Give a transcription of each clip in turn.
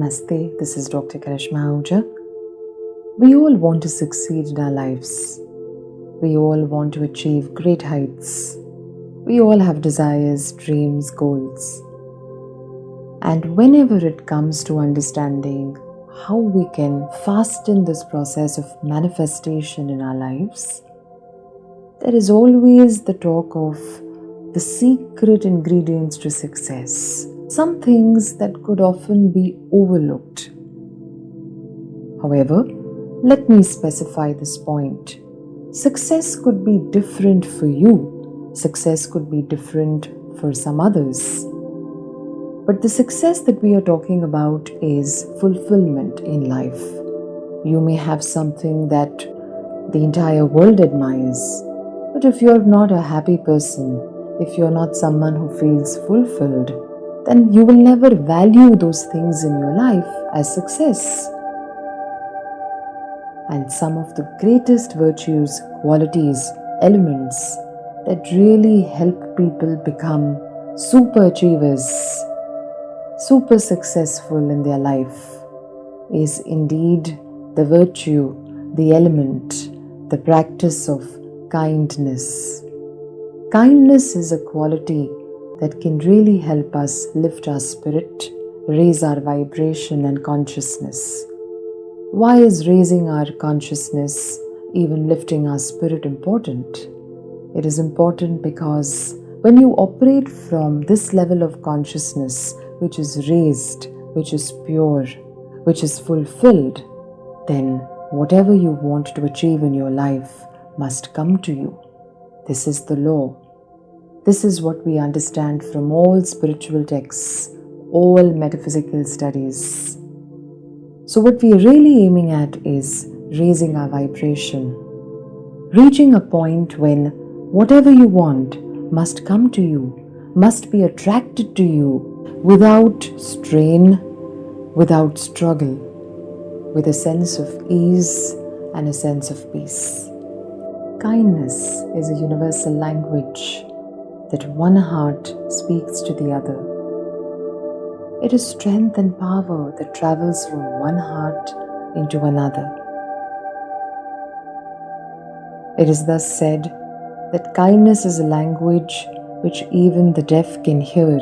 Namaste, this is Dr. Karishma Ahuja. We all want to succeed in our lives. We all want to achieve great heights. We all have desires, dreams, goals. And whenever it comes to understanding how we can fasten this process of manifestation in our lives, there is always the talk of the secret ingredients to success. Some things that could often be overlooked. However, let me specify this point. Success could be different for you. Success could be different for some others. But the success that we are talking about is fulfillment in life. You may have something that the entire world admires, but if you're not a happy person, if you're not someone who feels fulfilled, then you will never value those things in your life as success. And some of the greatest virtues, qualities, elements that really help people become super achievers, super successful in their life is indeed the virtue, the element, the practice of kindness. Kindness is a quality that can really help us lift our spirit, raise our vibration and consciousness. Why is raising our consciousness, even lifting our spirit important? It is important because when you operate from this level of consciousness, which is raised, which is pure, which is fulfilled, then whatever you want to achieve in your life must come to you. This is the law. This is what we understand from all spiritual texts, all metaphysical studies. So what we are really aiming at is raising our vibration, reaching a point when whatever you want must come to you, must be attracted to you without strain, without struggle, with a sense of ease and a sense of peace. Kindness is a universal language that one heart speaks to the other. It is strength and power that travels from one heart into another. It is thus said that kindness is a language which even the deaf can hear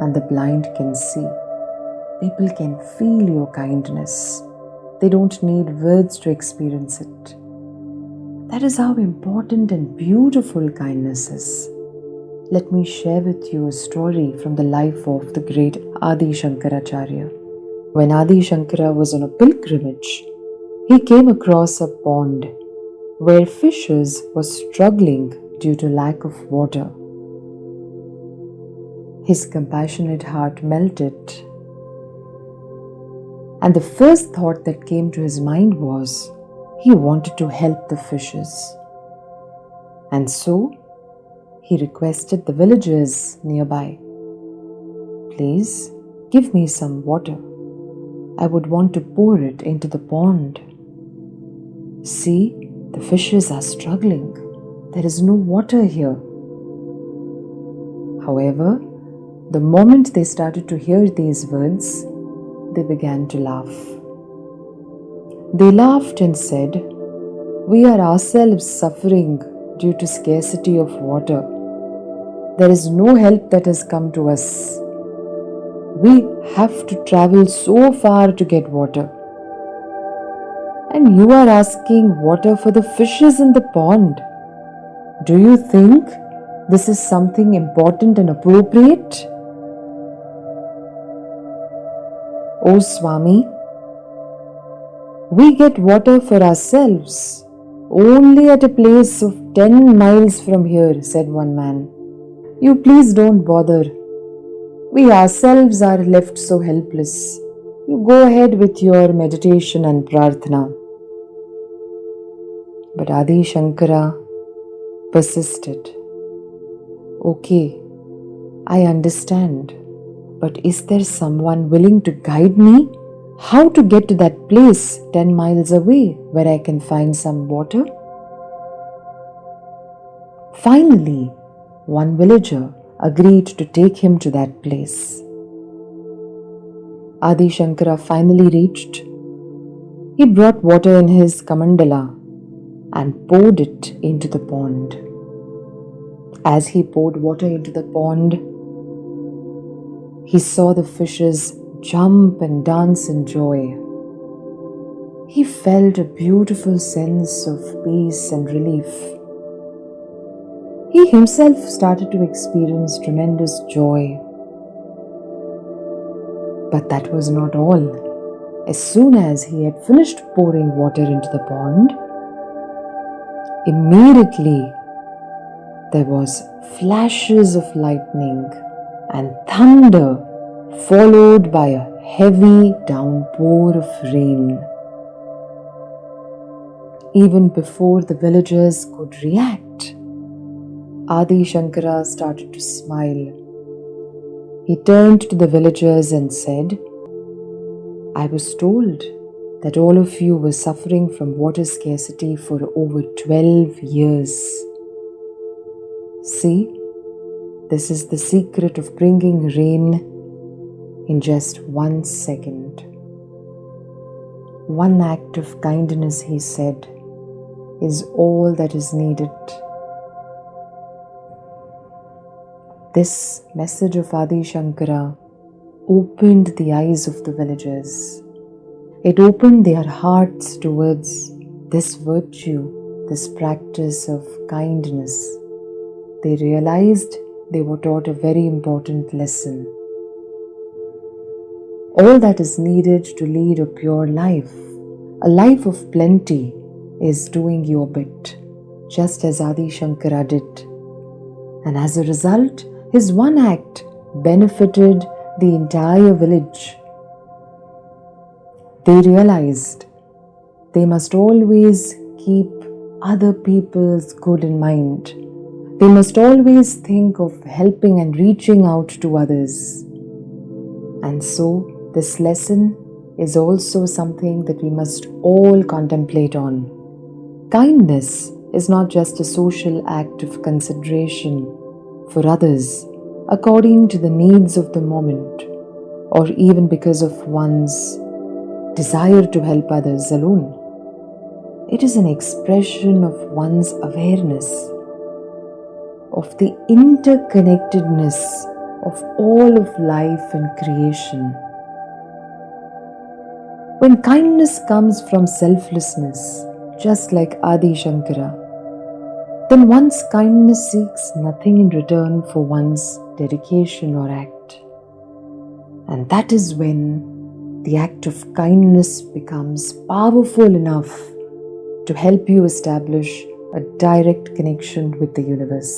and the blind can see. People can feel your kindness. They don't need words to experience it. That is how important and beautiful kindness is. Let me share with you a story from the life of the great Adi Shankaracharya. When Adi Shankara was on a pilgrimage, he came across a pond where fishes were struggling due to lack of water. His compassionate heart melted, and the first thought that came to his mind was he wanted to help the fishes. And so, he requested the villagers nearby, "Please give me some water. I would want to pour it into the pond. See, the fishes are struggling. There is no water here." However, the moment they started to hear these words, they began to laugh. They laughed and said, "We are ourselves suffering due to scarcity of water. There is no help that has come to us. We have to travel so far to get water. And you are asking water for the fishes in the pond. Do you think this is something important and appropriate?" "Oh Swami, we get water for ourselves only at a place of 10 miles from here," said one man. "You please don't bother. We ourselves are left so helpless. You go ahead with your meditation and prarthana." But Adi Shankara persisted. "Okay, I understand, but is there someone willing to guide me how to get to that place 10 miles away where I can find some water?" Finally, one villager agreed to take him to that place. Adi Shankara finally reached, he brought water in his kamandala and poured it into the pond. As he poured water into the pond, he saw the fishes jump and dance in joy. He felt a beautiful sense of peace and relief. He himself started to experience tremendous joy. But that was not all. As soon as he had finished pouring water into the pond, immediately there was flashes of lightning and thunder, followed by a heavy downpour of rain. Even before the villagers could react, Adi Shankara started to smile. He turned to the villagers and said, "I was told that all of you were suffering from water scarcity for over 12 years. See, this is the secret of bringing rain in just 1 second. One act of kindness," he said, "is all that is needed." This message of Adi Shankara opened the eyes of the villagers. It opened their hearts towards this virtue, this practice of kindness. They realized they were taught a very important lesson. All that is needed to lead a pure life, a life of plenty, is doing your bit, just as Adi Shankara did. And as a result, his one act benefited the entire village. They realized they must always keep other people's good in mind. They must always think of helping and reaching out to others. And so, this lesson is also something that we must all contemplate on. Kindness is not just a social act of consideration for others according to the needs of the moment, or even because of one's desire to help others alone. It is an expression of one's awareness of the interconnectedness of all of life and creation. When kindness comes from selflessness, just like Adi Shankara, then one's kindness seeks nothing in return for one's dedication or act. And that is when the act of kindness becomes powerful enough to help you establish a direct connection with the universe.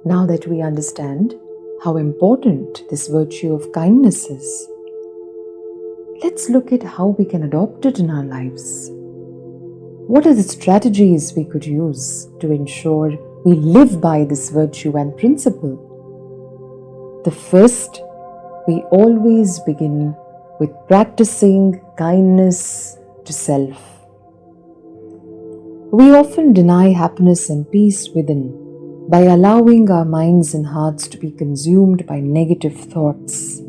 Now that we understand how important this virtue of kindness is, let's look at how we can adopt it in our lives. What are the strategies we could use to ensure we live by this virtue and principle? The first, we always begin with practicing kindness to self. We often deny happiness and peace within by allowing our minds and hearts to be consumed by negative thoughts.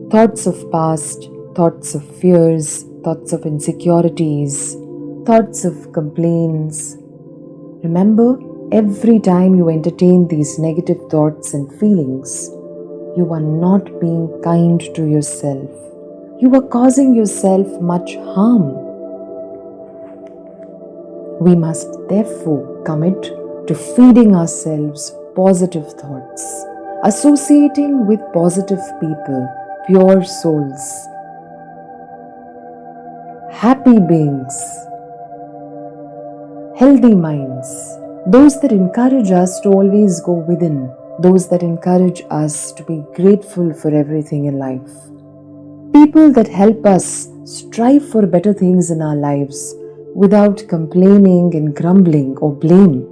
Thoughts of past, thoughts of fears, thoughts of insecurities, thoughts of complaints. Remember, every time you entertain these negative thoughts and feelings, you are not being kind to yourself. You are causing yourself much harm. We must therefore commit to feeding ourselves positive thoughts, associating with positive people, pure souls, happy beings, healthy minds, those that encourage us to always go within, those that encourage us to be grateful for everything in life, people that help us strive for better things in our lives without complaining and grumbling or blame.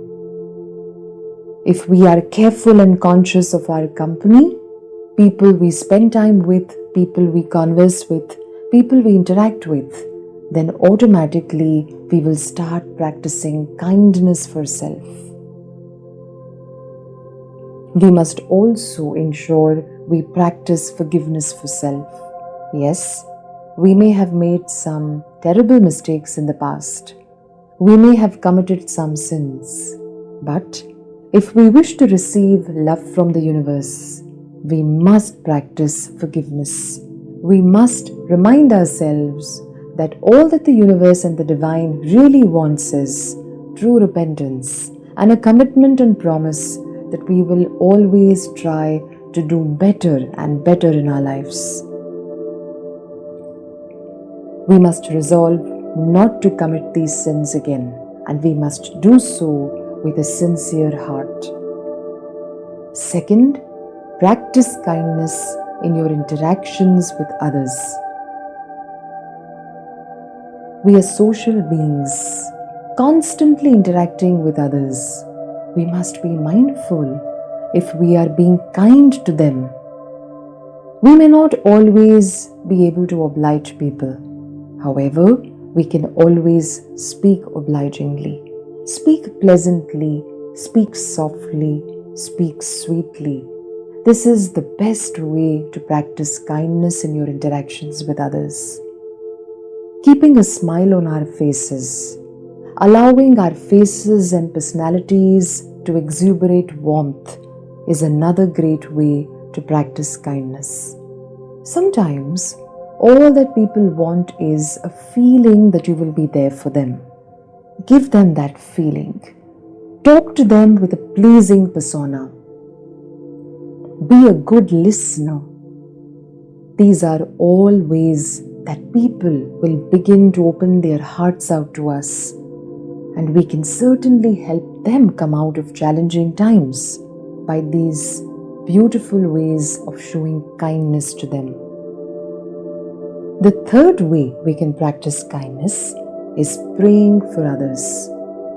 If we are careful and conscious of our company, people we spend time with, people we converse with, people we interact with, then automatically we will start practicing kindness for self. We must also ensure we practice forgiveness for self. Yes, we may have made some terrible mistakes in the past. We may have committed some sins. But if we wish to receive love from the universe, we must practice forgiveness. We must remind ourselves that all that the universe and the divine really wants is true repentance and a commitment and promise that we will always try to do better and better in our lives. We must resolve not to commit these sins again, and we must do so with a sincere heart. Second, practice kindness in your interactions with others. We are social beings, constantly interacting with others. We must be mindful if we are being kind to them. We may not always be able to oblige people. However, we can always speak obligingly, speak pleasantly, speak softly, speak sweetly. This is the best way to practice kindness in your interactions with others. Keeping a smile on our faces, allowing our faces and personalities to exuberate warmth is another great way to practice kindness. Sometimes, all that people want is a feeling that you will be there for them. Give them that feeling. Talk to them with a pleasing persona. Be a good listener. These are all ways that people will begin to open their hearts out to us, and we can certainly help them come out of challenging times by these beautiful ways of showing kindness to them. The third way we can practice kindness is praying for others,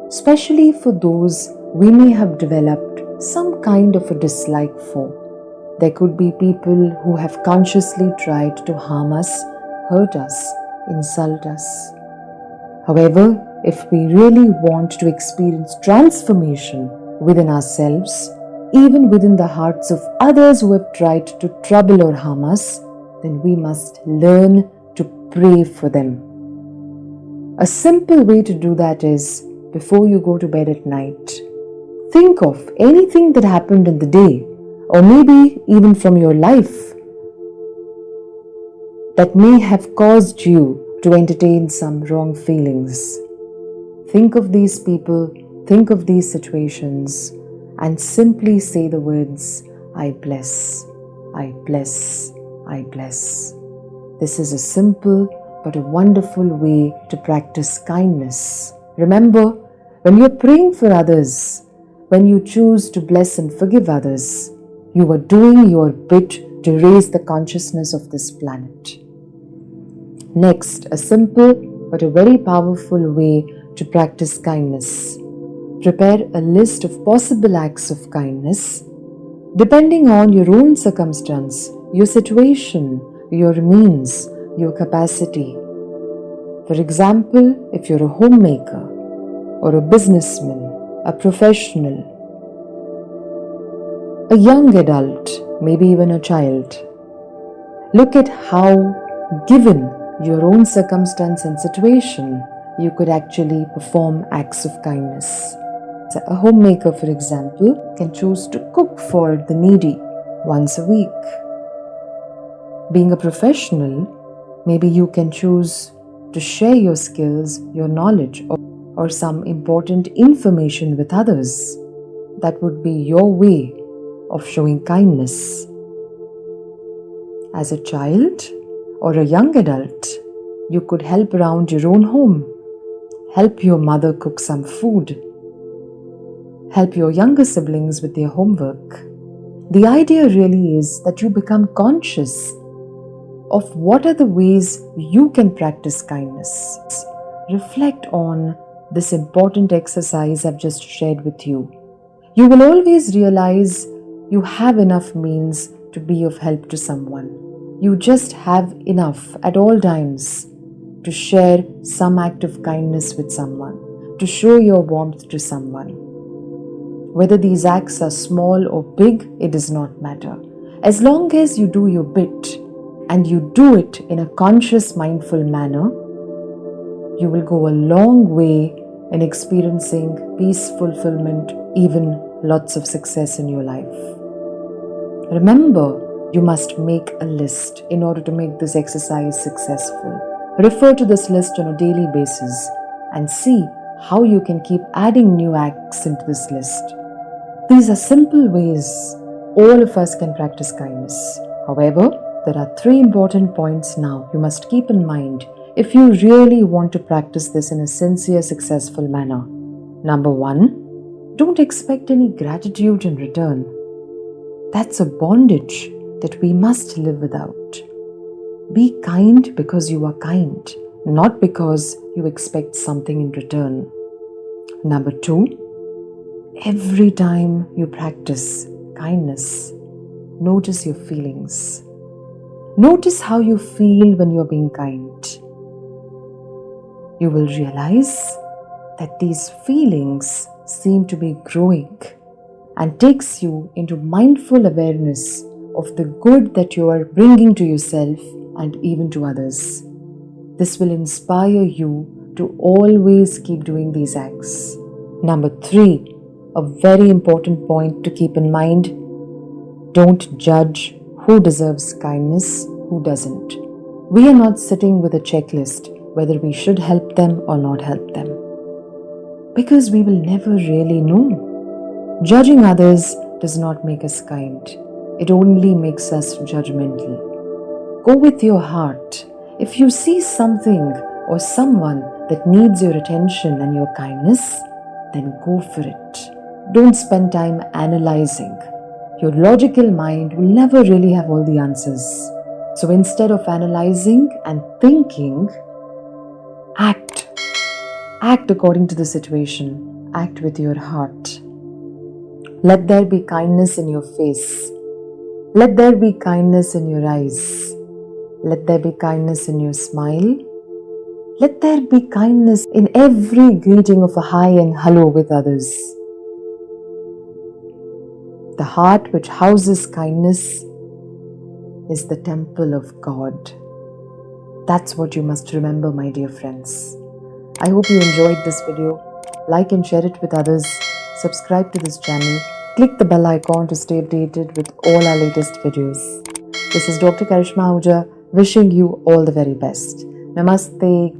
especially for those we may have developed some kind of a dislike for. There could be people who have consciously tried to harm us, hurt us, insult us. However, if we really want to experience transformation within ourselves, even within the hearts of others who have tried to trouble or harm us, then we must learn to pray for them. A simple way to do that is, before you go to bed at night, think of anything that happened in the day, or maybe even from your life, that may have caused you to entertain some wrong feelings. Think of these people, think of these situations, and simply say the words, I bless, I bless, I bless. This is a simple but a wonderful way to practice kindness. Remember, when you're praying for others, when you choose to bless and forgive others, you are doing your bit to raise the consciousness of this planet. Next, a simple but a very powerful way to practice kindness. Prepare a list of possible acts of kindness depending on your own circumstance, your situation, your means, your capacity. For example, if you're a homemaker or a businessman, a professional, a young adult, maybe even a child, look at how, given your own circumstance and situation, you could actually perform acts of kindness. So a homemaker, for example, can choose to cook for the needy once a week. Being a professional, maybe you can choose to share your skills, your knowledge, or some important information with others. That would be your way of showing kindness. As a child or a young adult, you could help around your own home. Help your mother cook some food. Help your younger siblings with their homework. The idea really is that you become conscious of what are the ways you can practice kindness. Reflect on this important exercise I've just shared with you. You will always realize you have enough means to be of help to someone. You just have enough at all times to share some act of kindness with someone, to show your warmth to someone. Whether these acts are small or big, it does not matter. As long as you do your bit, and you do it in a conscious, mindful manner, you will go a long way in experiencing peace, fulfillment, even lots of success in your life. Remember, you must make a list in order to make this exercise successful. Refer to this list on a daily basis and see how you can keep adding new acts into this list. These are simple ways all of us can practice kindness. However, there are 3 important points now you must keep in mind if you really want to practice this in a sincere, successful manner. Number 1, don't expect any gratitude in return. That's a bondage that we must live without. Be kind because you are kind, not because you expect something in return. Number 2, every time you practice kindness, notice your feelings. Notice how you feel when you're being kind. You will realize that these feelings seem to be growing and takes you into mindful awareness of the good that you are bringing to yourself and even to others. This will inspire you to always keep doing these acts. Number 3, a very important point to keep in mind: don't judge who deserves kindness, who doesn't. We are not sitting with a checklist whether we should help them or not help them, because we will never really know. Judging others does not make us kind. It only makes us judgmental. Go with your heart. If you see something or someone that needs your attention and your kindness, then go for it. Don't spend time analyzing. Your logical mind will never really have all the answers. So instead of analyzing and thinking, act. Act according to the situation. Act with your heart. Let there be kindness in your face. Let there be kindness in your eyes. Let there be kindness in your smile. Let there be kindness in every greeting of a hi and hello with others. The heart which houses kindness is the temple of God. That's what you must remember, my dear friends. I hope you enjoyed this video. Like and share it with others. Subscribe to this channel. Click the bell icon to stay updated with all our latest videos. This is Dr. Karishma Ahuja wishing you all the very best. Namaste.